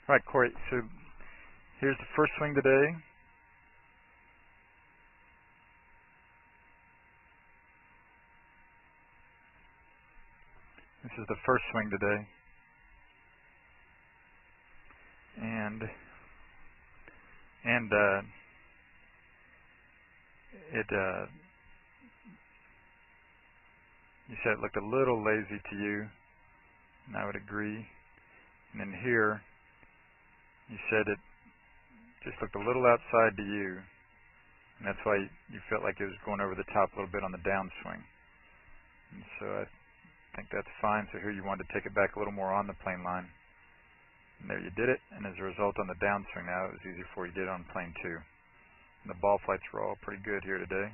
All right, Corey, so here's the first swing today. This is the first swing today. And you said it looked a little lazy to you, and I would agree. And then here, you said it just looked a little outside to you, and that's why you felt like it was going over the top a little bit on the downswing. And so I think that's fine. So here you wanted to take it back a little more on the plane line. And there you did it, and as a result on the downswing now, it was easier for you to get it on plane 2. And the ball flights were all pretty good here today.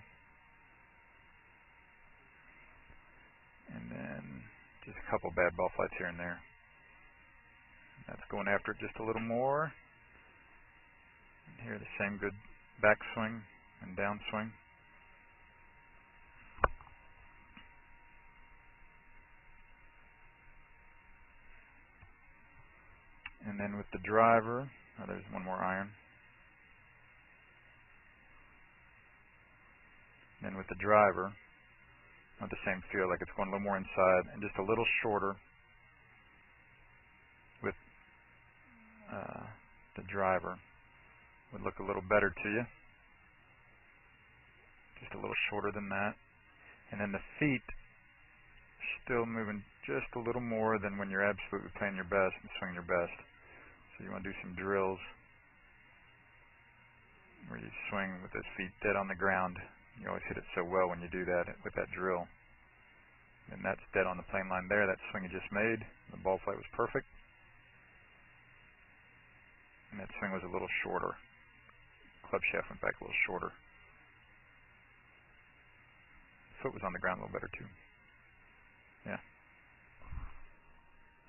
And then just a couple bad ball flights here and there. That's going after it just a little more. And here the same good backswing and downswing. And then with the driver, oh, there's one more iron. And then with the driver, not the same feel, like it's going a little more inside and just a little shorter with the driver. Would look a little better to you. Just a little shorter than that. And then the feet still moving just a little more than when you're absolutely playing your best and swinging your best. So you want to do some drills where you swing with those feet dead on the ground. You always hit it so well when you do that with that drill. And that's dead on the plane line there. That swing you just made, the ball flight was perfect. And that swing was a little shorter. Club shaft went back a little shorter. Foot was on the ground a little better too. Yeah.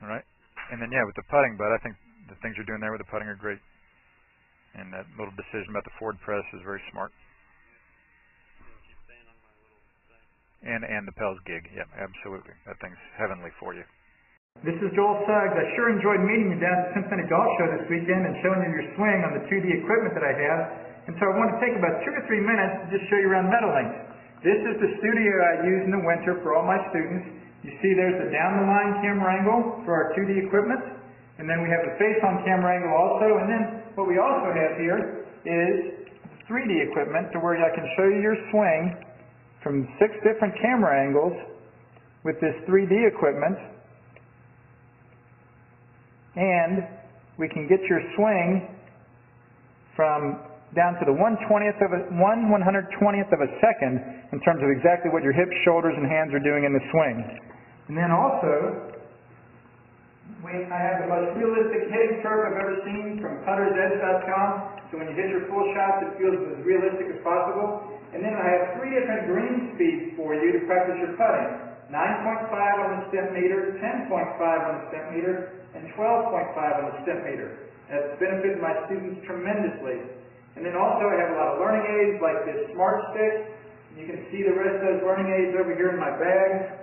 All right. And then yeah, with the putting, but I think the things you're doing there with the putting are great. And that little decision about the forward press is very smart. And the Pels gig. Yeah, absolutely. That thing's heavenly for you. This is Joel Suggs. I sure enjoyed meeting you down at the Cincinnati Golf Show this weekend and showing you your swing on the 2D equipment that I have. And so I want to take about 2 or 3 minutes to just show you around Meadowlinks. This is the studio I use in the winter for all my students. You see there's the down-the-line camera angle for our 2D equipment. And then we have the face-on camera angle also. And then what we also have here is 3D equipment to where I can show you your swing from 6 different camera angles with this 3D equipment. And we can get your swing from down to the 1/120th of a second in terms of exactly what your hips, shoulders, and hands are doing in the swing. And then also, I have the most realistic hitting curve I've ever seen from puttersedge.com. So when you hit your full shots, it feels as realistic as possible. And then I have 3 different green speeds for you to practice your putting. 9.5 on the step meter, 10.5 on the step meter, and 12.5 on the step meter. That's benefited my students tremendously. And then also I have a lot of learning aids like this Smart Stick. You can see the rest of those learning aids over here in my bag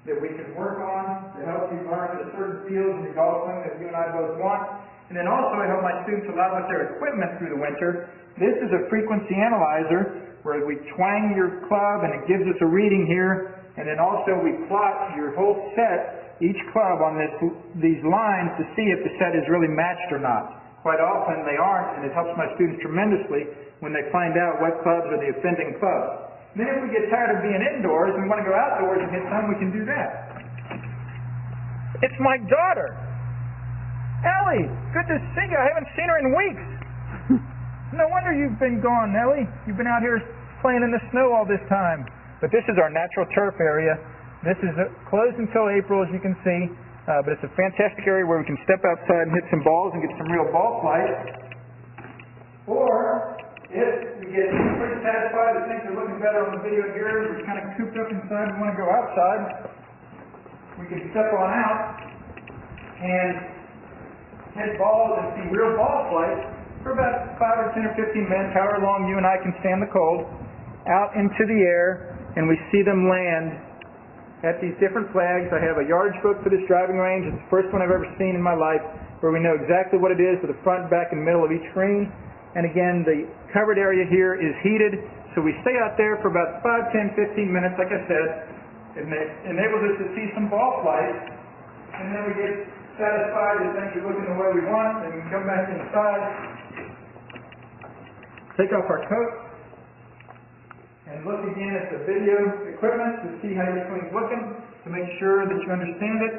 that we can work on to help you learn the certain fields in your golf swing that you and I both want. And then also I help my students a lot with their equipment through the winter. This is a frequency analyzer where we twang your club and it gives us a reading here. And then also we plot your whole set, each club on these lines to see if the set is really matched or not. Quite often they aren't, and it helps my students tremendously when they find out what clubs are the offending clubs. Then if we get tired of being indoors and we want to go outdoors and hit some, we can do that. It's my daughter, Ellie. Good to see you. I haven't seen her in weeks. No wonder you've been gone, Ellie. You've been out here playing in the snow all this time. But this is our natural turf area. This is closed until April, as you can see. But it's a fantastic area where we can step outside and hit some balls and get some real ball flight. Or, if we get pretty satisfied that things are looking better on the video here, we're kind of cooped up inside and want to go outside, we can step on out and hit balls and see real ball flight for about 5 or 10 or 15 minutes, however long you and I can stand the cold, out into the air, and we see them land at these different flags. I have a yardage book for this driving range. It's the first one I've ever seen in my life. where we know exactly what it is with the front, back, and middle of each green. And again, the covered area here is heated, so we stay out there for about 5, 10, 15 minutes, like I said. It enables us to see some ball flight, and then we get satisfied that things are looking the way we want, and we can come back inside, take off our coat, and look again at the video equipment to see how your swing's looking, to make sure that you understand it.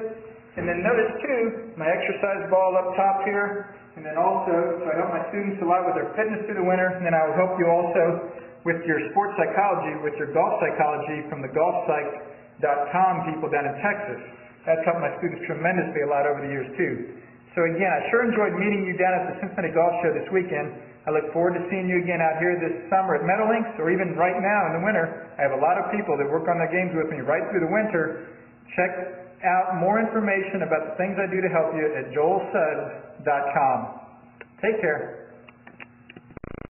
And then notice too, my exercise ball up top here, and then also, so I help my students a lot with their fitness through the winter, and then I will help you also with your sports psychology, with your golf psychology from the golfpsych.com people down in Texas. That's helped my students tremendously a lot over the years too. So again, I sure enjoyed meeting you down at the Cincinnati Golf Show this weekend. I look forward to seeing you again out here this summer at Meadowlinks, or even right now in the winter. I have a lot of people that work on their games with me right through the winter. Check out more information about the things I do to help you at joelsuggs.com. Take care.